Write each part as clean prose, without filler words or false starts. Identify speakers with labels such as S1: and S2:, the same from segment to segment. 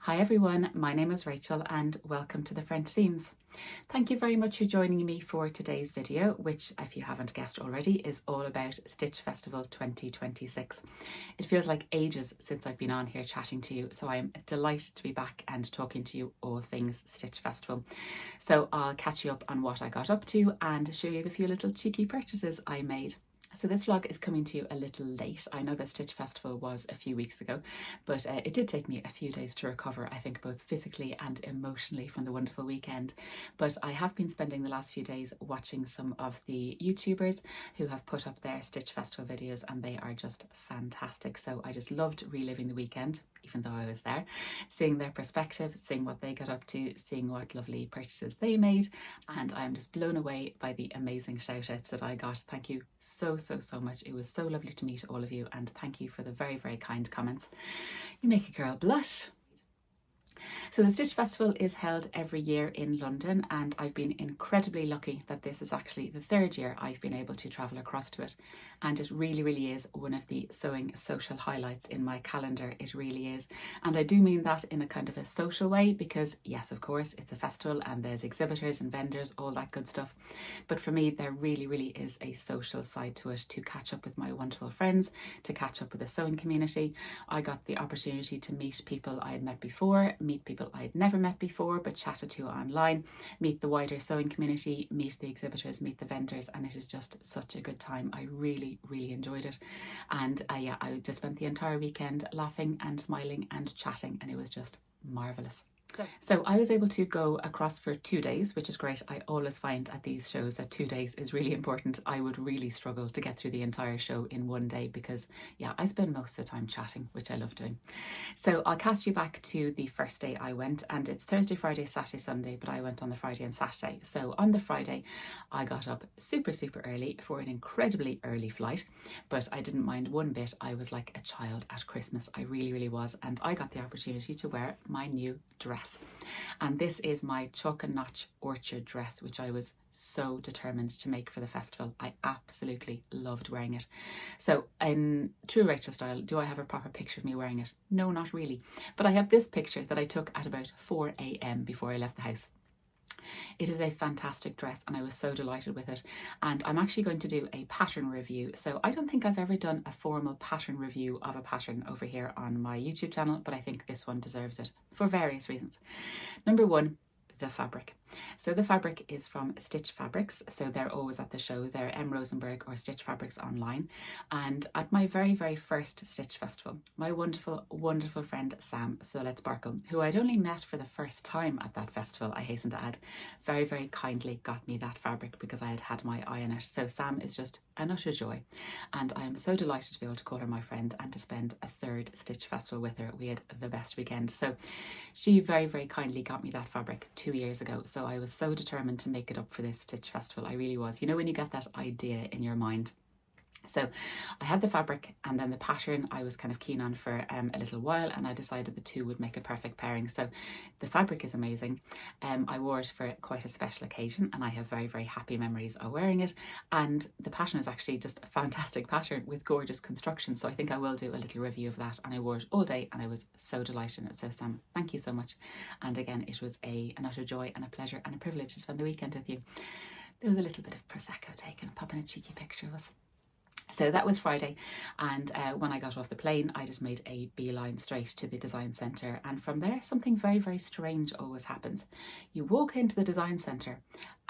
S1: Hi everyone, my name is Rachel and welcome to the French Seams. Thank you very much for joining me for today's video, which, if you haven't guessed already, is all about Stitch Festival 2026. It feels like ages since I've been on here chatting to you, so I'm delighted to be back and talking to you all things Stitch Festival. So I'll catch you up on what I got up to and show you the few little cheeky purchases I made. So this vlog is coming to you a little late. I know that Stitch Festival was a few weeks ago, but it did take me a few days to recover, I think, both physically and emotionally from the wonderful weekend. But I have been spending the last few days watching some of the YouTubers who have put up their Stitch Festival videos, and they are just fantastic. So I just loved reliving the weekend, even though I was there, seeing their perspective, seeing what they got up to, seeing what lovely purchases they made. And I'm just blown away by the amazing shout outs that I got. Thank you so much. It was so lovely to meet all of you, and thank you for the very kind comments. You make a girl blush. So the Stitch Festival is held every year in London, and I've been incredibly lucky that this is actually the third year I've been able to travel across to it, and it really is one of the sewing social highlights in my calendar. It really is, and I do mean that in a kind of a social way, because yes, of course, it's a festival and there's exhibitors and vendors, all that good stuff, but for me there really is a social side to it, to catch up with my wonderful friends, to catch up with the sewing community. I got the opportunity to meet people I had met before, meet people I'd never met before but chatted to online, meet the wider sewing community, meet the exhibitors, meet the vendors, and it is just such a good time. I really enjoyed it, and yeah, I just spent the entire weekend laughing and smiling and chatting, and it was just marvellous. So I was able to go across for 2 days, which is great. I always find at these shows that 2 days is really important. I would really struggle to get through the entire show in one day because, yeah, I spend most of the time chatting, which I love doing. So I'll cast you back to the first day I went, and it's Thursday, Friday, Saturday, Sunday, but I went on the Friday and Saturday. So on the Friday, I got up super early for an incredibly early flight, but I didn't mind one bit. I was like a child at Christmas. I really was, and I got the opportunity to wear my new dress. And this is my chalk and notch Orchid dress, which I was so determined to make for the festival. I absolutely loved wearing it. So in true Rachel style, do I have a proper picture of me wearing it? No, not really. But I have this picture that I took at about 4 a.m. before I left the house. It is a fantastic dress and I was so delighted with it, and I'm actually going to do a pattern review. So I don't think I've ever done a formal pattern review of a pattern over here on my YouTube channel, but I think this one deserves it for various reasons. Number one, the fabric. So the fabric is from Stitch Fabrics, so they're always at the show. They're M. Rosenberg or Stitch Fabrics online. And at my very first Stitch Festival, my wonderful friend Sam, So Let's Sparkle, who I'd only met for the first time at that festival, I hasten to add, very kindly got me that fabric because I had had my eye on it. So Sam is just an utter joy, and I am so delighted to be able to call her my friend and to spend a third Stitch Festival with her. We had the best weekend. So she very kindly got me that fabric 2 years ago. So I was so determined to make it up for this Stitch Festival. I really was. You know when you get that idea in your mind? So I had the fabric, and then the pattern I was kind of keen on for a little while, and I decided the two would make a perfect pairing. So the fabric is amazing. I wore it for quite a special occasion, and I have very happy memories of wearing it. And the pattern is actually just a fantastic pattern with gorgeous construction. So I think I will do a little review of that. And I wore it all day, and I was so delighted in it. So Sam, thank you so much. And again, it was an utter joy and a pleasure and a privilege to spend the weekend with you. There was a little bit of Prosecco taken, popping a cheeky picture of us. So that was Friday, and when I got off the plane, I just made a beeline straight to the design centre, and from there something very strange always happens. You walk into the design centre,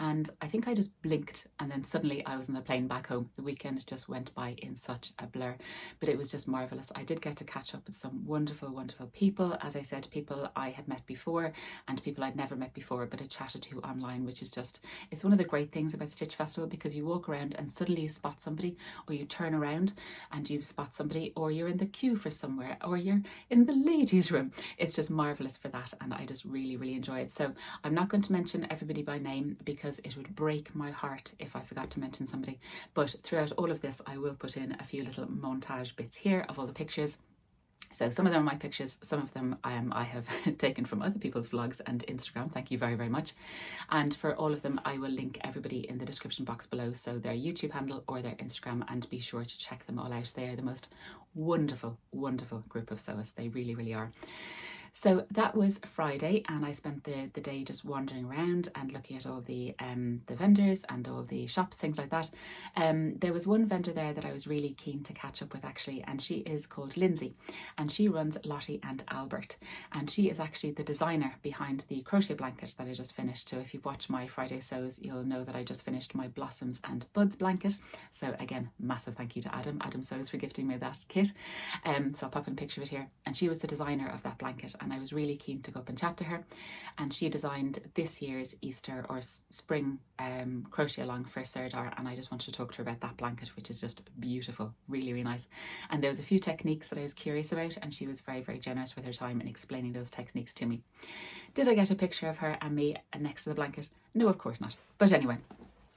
S1: and I think I just blinked, and then suddenly I was on the plane back home. The weekend just went by in such a blur, but it was just marvellous. I did get to catch up with some wonderful people. As I said, people I had met before and people I'd never met before but had chatted to online, which is just, it's one of the great things about Stitch Festival, because you walk around and suddenly you spot somebody, or you turn around and you spot somebody, or you're in the queue for somewhere, or you're in the ladies' room. It's just marvellous for that, and I just really enjoy it. So I'm not going to mention everybody by name because it would break my heart if I forgot to mention somebody, but throughout all of this I will put in a few little montage bits here of all the pictures. So some of them are my pictures, some of them I have taken from other people's vlogs and Instagram. Thank you very much. And for all of them, I will link everybody in the description box below, so their YouTube handle or their Instagram, and be sure to check them all out. They are the most wonderful group of sewists. They really are. So that was Friday, and I spent the day just wandering around and looking at all the vendors and all the shops, things like that. There was one vendor there that I was really keen to catch up with actually, and she is called Lindsay, and she runs Lottie and Albert, and she is actually the designer behind the crochet blanket that I just finished. So if you've watched my Friday sews, you'll know that I just finished my Blossoms and Buds blanket. So again, massive thank you to Adam Sews for gifting me that kit. So I'll pop in a picture of it here, and she was the designer of that blanket, and I was really keen to go up and chat to her. And she designed this year's Easter or spring crochet along for Serdar, and I just wanted to talk to her about that blanket, which is just beautiful, really, really nice. And there was a few techniques that I was curious about, and she was very, very generous with her time in explaining those techniques to me. Did I get a picture of her and me next to the blanket? No, of course not. But anyway,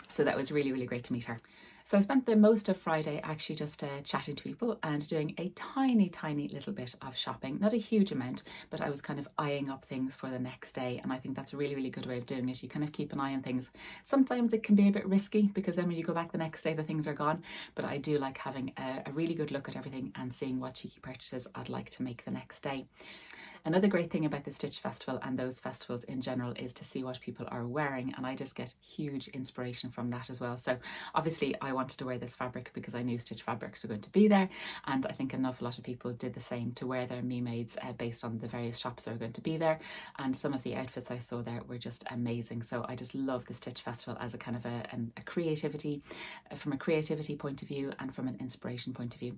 S1: so that was really, really great to meet her. So I spent the most of Friday actually just chatting to people and doing a tiny little bit of shopping. Not a huge amount, but I was kind of eyeing up things for the next day. And I think that's a really, really good way of doing it. You kind of keep an eye on things. Sometimes it can be a bit risky because then when you go back the next day, the things are gone. But I do like having a really good look at everything and seeing what cheeky purchases I'd like to make the next day. Another great thing about the Stitch Festival and those festivals in general is to see what people are wearing, and I just get huge inspiration from that as well. So obviously I wanted to wear this fabric because I knew Stitch fabrics were going to be there, and I think an awful lot of people did the same to wear their Maize based on the various shops that are going to be there, and some of the outfits I saw there were just amazing. So I just love the Stitch Festival as a kind of a creativity, from a creativity point of view and from an inspiration point of view.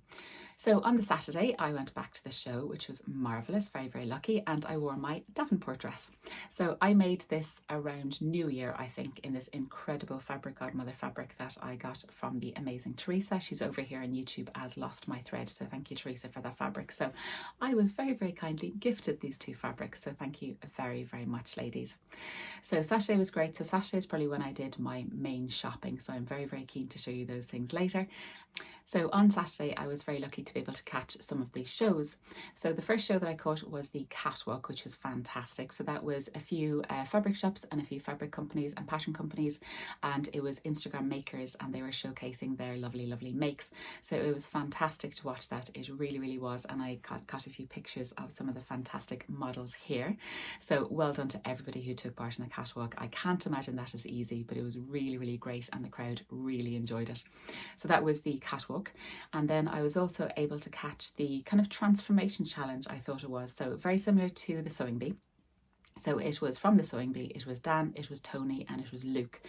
S1: So on the Saturday I went back to the show, which was marvellous, very, very lucky, and I wore my Davenport dress. So I made this around New Year, I think, in this incredible fabric, godmother fabric that I got from the amazing Theresa. She's over here on YouTube as Lost My Thread, so thank you, Theresa, for that fabric. So I was very, very kindly gifted these two fabrics, so thank you very, very much, ladies. So Saturday was great. So Saturday is probably when I did my main shopping, so I'm very, very keen to show you those things later. So on Saturday I was very lucky to be able to catch some of these shows. So the first show that I caught was the Catwalk, which was fantastic. So that was a few fabric shops and a few fabric companies and pattern companies, and it was Instagram makers, and they were showcasing their lovely makes. So it was fantastic to watch that. It really, really was, and I got a few pictures of some of the fantastic models here. So well done to everybody who took part in the Catwalk. I can't imagine that is easy, but it was really, really great, and the crowd really enjoyed it. So that was the Catwalk. And then I was also able to catch the kind of transformation challenge, I thought it was. So very similar to the Sewing Bee. So it was from the Sewing Bee, it was Dan, it was Tony, and it was Luke,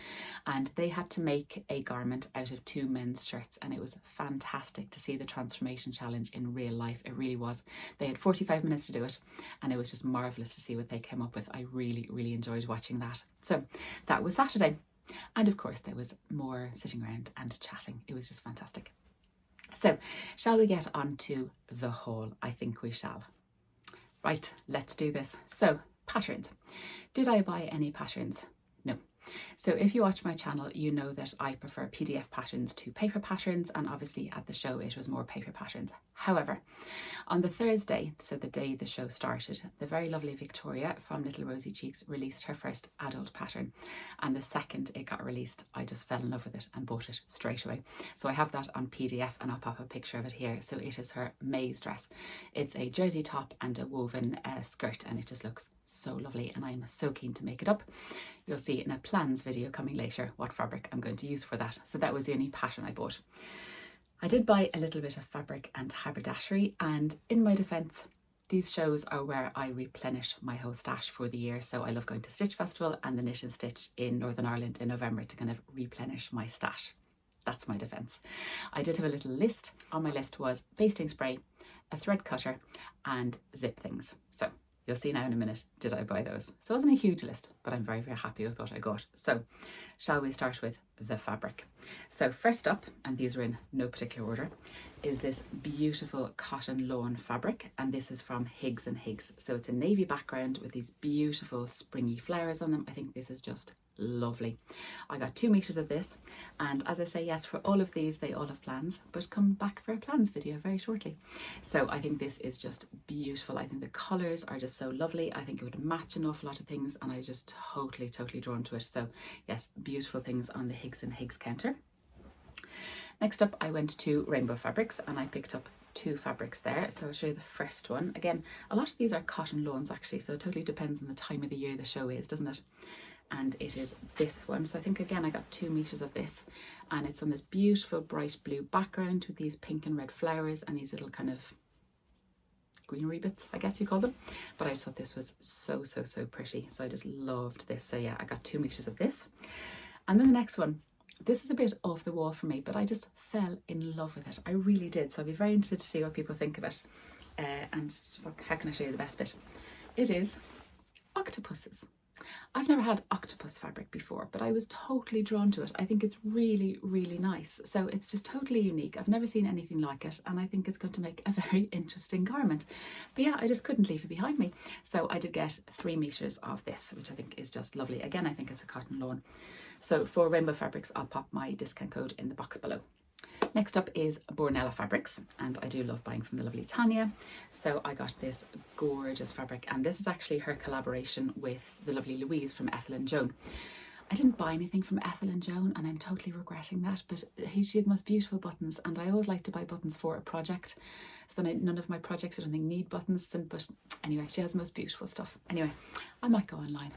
S1: and they had to make a garment out of two men's shirts, and it was fantastic to see the transformation challenge in real life. It really was. They had 45 minutes to do it, and it was just marvellous to see what they came up with. I really, really enjoyed watching that. So that was Saturday, and of course there was more sitting around and chatting. It was just fantastic. So shall we get on to the haul? I think we shall. Right, let's do this. So patterns. Did I buy any patterns? No. So if you watch my channel, you know that I prefer PDF patterns to paper patterns, and obviously at the show it was more paper patterns. However, on the Thursday, so the day the show started, the very lovely Victoria from Little Rosy Cheeks released her first adult pattern, and the second it got released I just fell in love with it and bought it straight away. So I have that on PDF, and I'll pop a picture of it here. So it is her Maize dress. It's a jersey top and a woven skirt, and it just looks so lovely, and I'm so keen to make it up. You'll see in a plans video coming later what fabric I'm going to use for that. So that was the only pattern I bought. I did buy a little bit of fabric and haberdashery, and in my defence, these shows are where I replenish my whole stash for the year. So I love going to Stitch Festival and the Knit and Stitch in Northern Ireland in November to kind of replenish my stash. That's my defence. I did have a little list. On my list was basting spray, a thread cutter, and zip things. So you'll see now in a minute, did I buy those? So it wasn't a huge list, but I'm very, very happy with what I got. So shall we start with the fabric? So first up, and these are in no particular order, is this beautiful cotton lawn fabric, and this is from Higgs Higgs. So it's a navy background with these beautiful springy flowers on them. I think this is just lovely. I got 2 meters of this, and as I say, yes, for all of these they all have plans, but come back for a plans video very shortly. So I think this is just beautiful. I think the colors are just so lovely. I think it would match an awful lot of things, and I just totally drawn to it. So yes, beautiful things on the Higgs Higgs counter. Next up, I went to Rainbow Fabrics and I picked up two fabrics there. So I'll show you the first one. Again, a lot of these are cotton lawns actually, so it totally depends on the time of the year the show is, doesn't it? And it is this one. So I think again I got 2 meters of this, and it's on this beautiful bright blue background with these pink and red flowers and these little kind of greenery bits, I guess you call them. But I just thought this was so pretty, so I just loved this. So yeah, I got 2 meters of this. And then the next one, this is a bit off the wall for me, but I just fell in love with it. I really did. So I'll be very interested to see what people think of it. And just, how can I show you the best bit? It is octopuses. I've never had octopus fabric before, but I was totally drawn to it. I think it's really nice. So it's just totally unique. I've never seen anything like it, and I think it's going to make a very interesting garment. But yeah, I just couldn't leave it behind me. So I did get 3 meters of this, which I think is just lovely. Again, I think it's a cotton lawn. So for rainbow fabrics, I'll pop my discount code in the box below. Next up is Bornella fabrics, and I do love buying from the lovely Tania. So I got this gorgeous fabric, and this is actually her collaboration with the lovely Louise from Ethel and Joan. I didn't buy anything from Ethel and Joan, and I'm totally regretting that, but she had the most beautiful buttons, and I always like to buy buttons for a project. So then none of my projects I don't think need buttons, but anyway, she has the most beautiful stuff. Anyway, I might go online.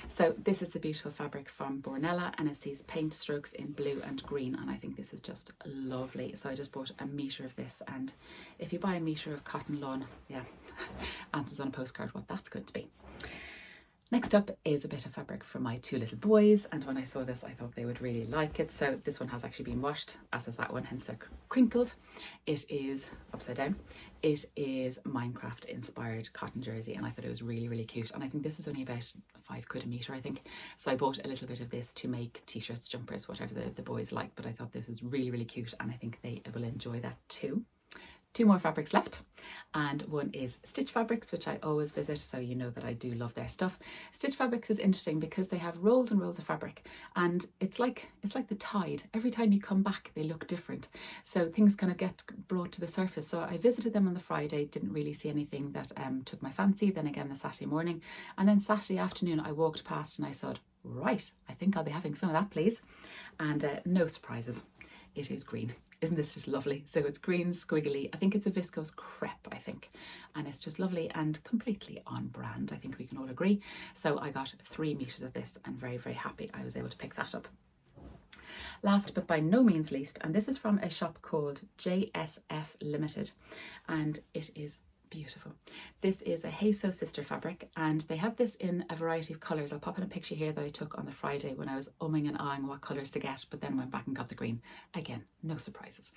S1: So this is the beautiful fabric from Bornella, and it's these paint strokes in blue and green, and I think this is just lovely. So I just bought a meter of this, and if you buy a meter of cotton lawn, yeah, answers on a postcard what that's going to be. Next up is a bit of fabric for my 2 little boys, and when I saw this I thought they would really like it. So this one has actually been washed, as is that one, hence they're crinkled. It is upside down. It is Minecraft inspired cotton jersey, and I thought it was really cute, and I think this is only about £5 a metre, I think. So I bought a little bit of this to make t-shirts, jumpers, whatever the boys like, but I thought this was really cute, and I think they will enjoy that too. 2 more fabrics left, and one is Stitch Fabrics, which I always visit, so you know that I do love their stuff. Stitch Fabrics is interesting because they have rolls and rolls of fabric, and it's like the tide. Every time you come back they look different, so things kind of get brought to the surface. So I visited them on the Friday, didn't really see anything that took my fancy. Then again the Saturday morning, and then Saturday afternoon I walked past and I thought, right, I think I'll be having some of that, please. And no surprises, it is green. Isn't this just lovely? So it's green, squiggly. I think it's a viscose crepe, I think. And it's just lovely and completely on brand. I think we can all agree. So I got 3 meters of this, and very happy I was able to pick that up. Last but by no means least, and this is from a shop called JSF Limited, and it is beautiful. This is a HandedSewist sister fabric, and they had this in a variety of colours. I'll pop in a picture here that I took on the Friday when I was umming and ahhing what colours to get, but then went back and got the green. Again, no surprises.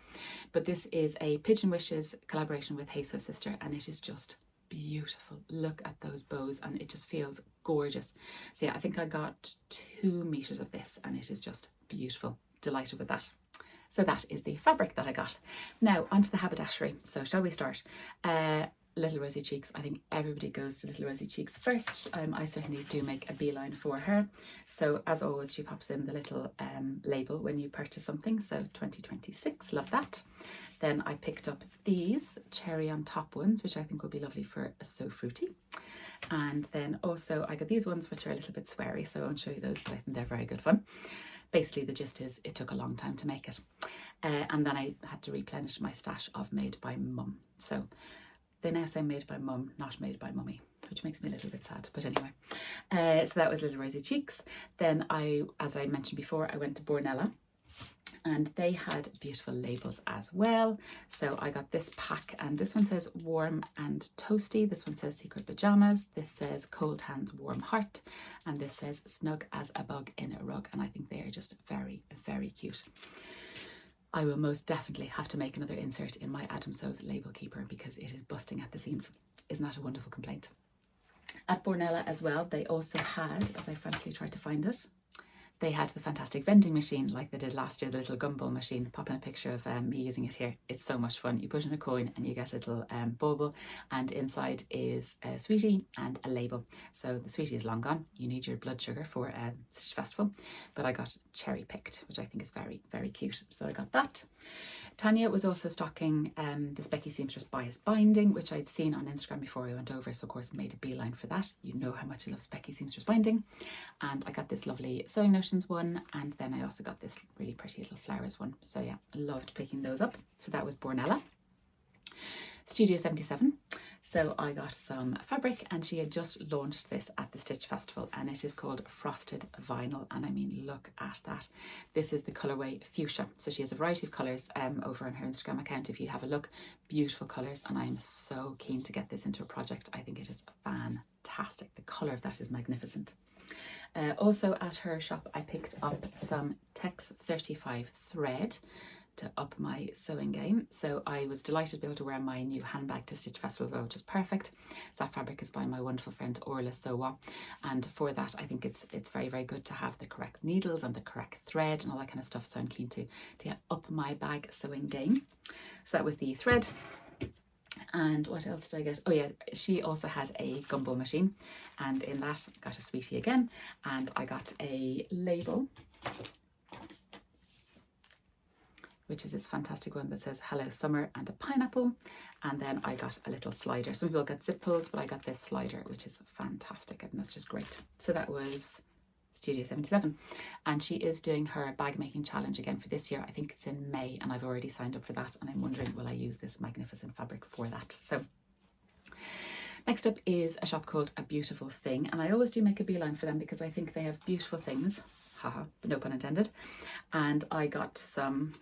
S1: But this is a Pigeon Wishes collaboration with HandedSewist sister, and it is just beautiful. Look at those bows, and it just feels gorgeous. So yeah, I think I got 2 meters of this, and it is just beautiful. Delighted with that. So that is the fabric that I got. Now onto the haberdashery. So shall we start? Little Rosy Cheeks. I think everybody goes to Little Rosy Cheeks first. I certainly do make a beeline for her. So as always, she pops in the little label when you purchase something. So 2026, love that. Then I picked up these cherry on top ones, which I think will be lovely for a So Fruity. And then also I got these ones, which are a little bit sweary, so I won't show you those, but I think they're very good fun. Basically the gist is it took a long time to make it. And then I had to replenish my stash of Made by Mum. So they now say Made by Mum, not Made by Mummy, which makes me a little bit sad. But anyway, so that was Little Rosy Cheeks. Then as I mentioned before, I went to Bornella, and they had beautiful labels as well. So I got this pack, and this one says warm and toasty. This one says secret pajamas. This says cold hands, warm heart. And this says snug as a bug in a rug. And I think they are just very cute. I will most definitely have to make another insert in my Adam Sew's label keeper because it is busting at the seams. Isn't that a wonderful complaint? At Bornella as well, they also had, as I frantically tried to find it, they had the fantastic vending machine like they did last year, the little gumball machine. Pop in a picture of me using it here. It's so much fun. You put in a coin and you get a little bauble, and inside is a sweetie and a label. So the sweetie is long gone. You need your blood sugar for a Stitch Festival, but I got cherry picked, which I think is very cute. So I got that. Tania was also stocking the Specky Seamstress Bias Binding, which I'd seen on Instagram before I went over, so of course made a beeline for that. You know how much I love Specky Seamstress Binding. And I got this lovely Sewing Notions one, and then I also got this really pretty little flowers one. So yeah, I loved picking those up. So that was Bornella. Studio 77. So I got some fabric, and she had just launched this at the Stitch Festival, and it is called Frosted Vinyl. And I mean, look at that. This is the colourway Fuchsia. So she has a variety of colours over on her Instagram account. If you have a look, beautiful colours. And I am so keen to get this into a project. I think it is fantastic. The colour of that is magnificent. Also at her shop, I picked up some Tex 35 thread to up my sewing game. So I was delighted to be able to wear my new handbag to Stitch Festival, which is perfect. So that fabric is by my wonderful friend Sewwha, and for that I think it's very, very good to have the correct needles and the correct thread and all that kind of stuff. So I'm keen to get up my bag sewing game. So that was the thread. And what else did I get? Oh yeah, she also had a gumball machine, and in that I got a sweetie again, and I got a label, which is this fantastic one that says Hello Summer and a pineapple. And then I got a little slider. Some people get zip pulls, but I got this slider, which is fantastic, and that's just great. So that was Studio 77, and she is doing her bag making challenge again for this year. I think it's in May, and I've already signed up for that, and I'm wondering, will I use this magnificent fabric for that? So next up is a shop called A Beautiful Thing, and I always do make a beeline for them because I think they have beautiful things, haha, no pun intended. And I got some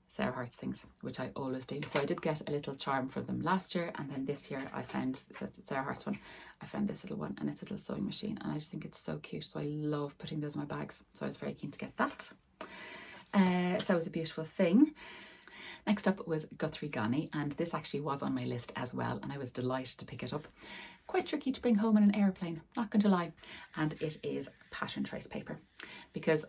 S1: Sarah Hart's things, which I always do. So I did get a little charm from them last year, and then this year I found, so it's Sarah Hart's one, I found this little one, and it's a little sewing machine, and I just think it's so cute. So I love putting those in my bags, so I was very keen to get that. So that was A Beautiful Thing. Next up was Guthrie Ghani, and this actually was on my list as well, and I was delighted to pick it up. Quite tricky to bring home in an airplane, not going to lie. And it is pattern trace paper, because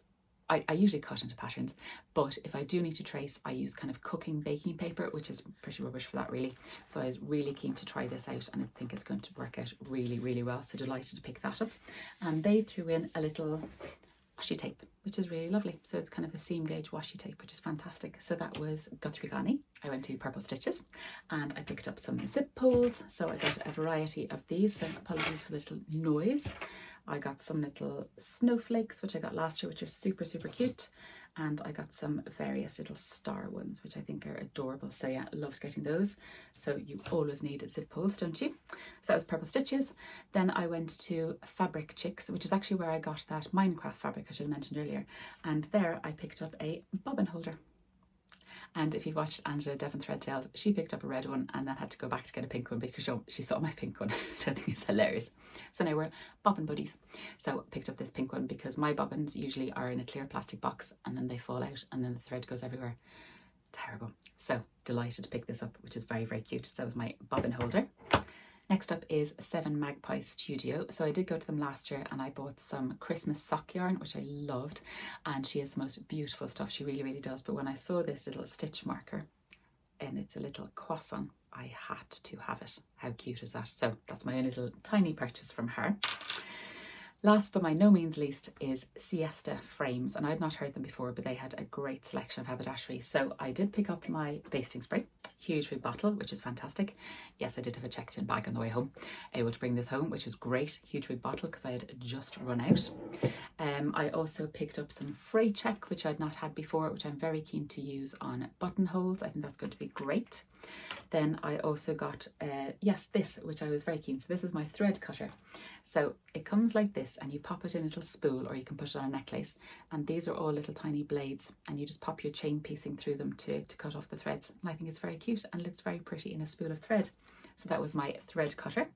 S1: I usually cut into patterns, but if I do need to trace, I use kind of cooking baking paper, which is pretty rubbish for that really. So I was really keen to try this out, and I think it's going to work out really, really well. So delighted to pick that up. And they threw in a little washi tape, which is really lovely. So it's kind of a seam gauge washi tape, which is fantastic. So that was Guthrie Ghani. I went to Purple Stitches and I picked up some zip pulls. So I got a variety of these. So apologies for the little noise. I got some little snowflakes, which I got last year, which are super, super cute. And I got some various little star ones, which I think are adorable. So yeah, loved getting those. So you always need zip pulls, don't you? So that was Purple Stitches. Then I went to Fabric Chicks, which is actually where I got that Minecraft fabric I should have mentioned earlier. And there I picked up a bobbin holder. And if you've watched Angela Devon Threadtails, she picked up a red one and then had to go back to get a pink one because she saw my pink one, which I think is hilarious. So now we're bobbin buddies. So I picked up this pink one because my bobbins usually are in a clear plastic box and then they fall out and then the thread goes everywhere. Terrible. So delighted to pick this up, which is very, very cute. So that was my bobbin holder. Next up is Seven Magpie Studio. So I did go to them last year and I bought some Christmas sock yarn, which I loved. And she has the most beautiful stuff. She really, really does. But when I saw this little stitch marker and it's a little croissant, I had to have it. How cute is that? So that's my own little tiny purchase from her. Last but by no means least is Siesta Frames, and I'd not heard them before, but they had a great selection of haberdashery. So I did pick up my basting spray, huge big bottle, which is fantastic. Yes, I did have a checked in bag on the way home, able to bring this home, which was great. Huge big bottle because I had just run out. I also picked up some fray check, which I'd not had before, which I'm very keen to use on buttonholes. I think that's going to be great. Then I also got, this, which I was very keen. So this is my thread cutter. So it comes like this and you pop it in a little spool or you can put it on a necklace. And these are all little tiny blades and you just pop your chain piecing through them to cut off the threads. And I think it's very cute and looks very pretty in a spool of thread. So that was my thread cutter.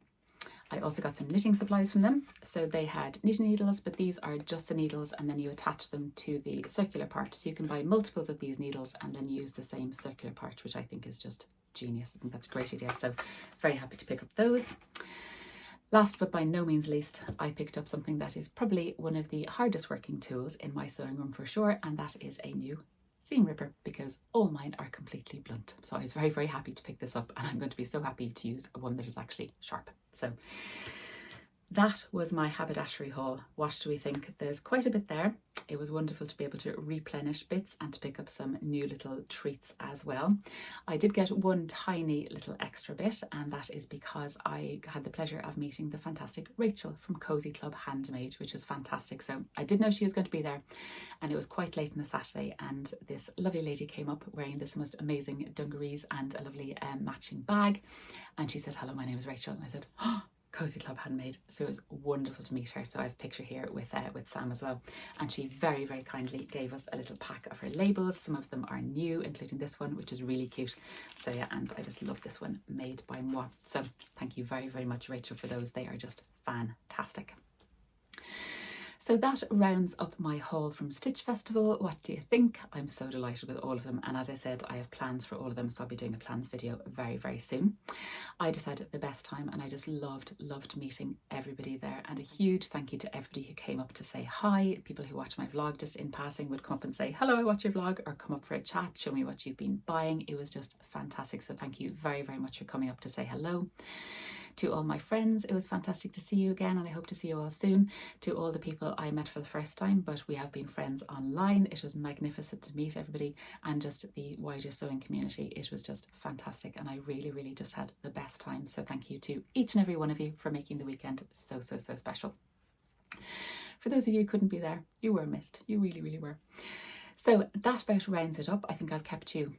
S1: I also got some knitting supplies from them. So they had knitting needles, but these are just the needles and then you attach them to the circular part. So you can buy multiples of these needles and then use the same circular part, which I think is just genius. I think that's a great idea. So very happy to pick up those. Last but by no means least, I picked up something that is probably one of the hardest working tools in my sewing room for sure, and that is a new seam ripper because all mine are completely blunt. So I was very, very happy to pick this up and I'm going to be so happy to use one that is actually sharp. So that was my haberdashery haul. What do we think? There's quite a bit there. It was wonderful to be able to replenish bits and to pick up some new little treats as well. I did get one tiny little extra bit, and that is because I had the pleasure of meeting the fantastic Rachel from Cozy Club Handmade, which was fantastic. So I did know she was going to be there, and it was quite late on the Saturday, and this lovely lady came up wearing this most amazing dungarees and a lovely matching bag, and she said, "Hello, my name is Rachel," and I said, "Oh, Cozy Club Handmade." So it was wonderful to meet her. So I have a picture here with Sam as well, and she very, very kindly gave us a little pack of her labels. Some of them are new, including this one, which is really cute. So yeah, and I just love this one, made by moi. So thank you very, very much, Rachel, for those. They are just fantastic. So that rounds up my haul from Stitch Festival. What do you think? I'm so delighted with all of them, and as I said, I have plans for all of them, so I'll be doing a plans video very, very soon. I just had the best time, and I just loved meeting everybody there, and a huge thank you to everybody who came up to say hi. People who watch my vlog just in passing would come up and say, "Hello, I watch your vlog," or come up for a chat, show me what you've been buying. It was just fantastic, so thank you very, very much for coming up to say hello. To all my friends, it was fantastic to see you again, and I hope to see you all soon. To all the people I met for the first time, but we have been friends online, it was magnificent to meet everybody, and just the wider sewing community. It was just fantastic, and I really, really just had the best time. So thank you to each and every one of you for making the weekend so, so, so special. For those of you who couldn't be there, you were missed. You really, really were. So that about rounds it up. I think I've kept you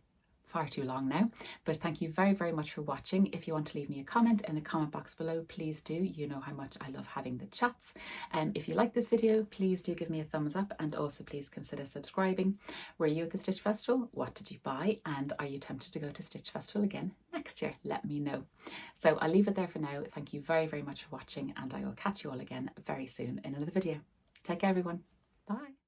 S1: far too long now, but thank you very, very much for watching. If you want to leave me a comment in the comment box below, please do. You know how much I love having the chats. If you like this video, please do give me a thumbs up, and also please consider subscribing. Were you at the Stitch Festival? What did you buy? And are you tempted to go to Stitch Festival again next year? Let me know. So I'll leave it there for now. Thank you very, very much for watching, and I will catch you all again very soon in another video. Take care, everyone. Bye.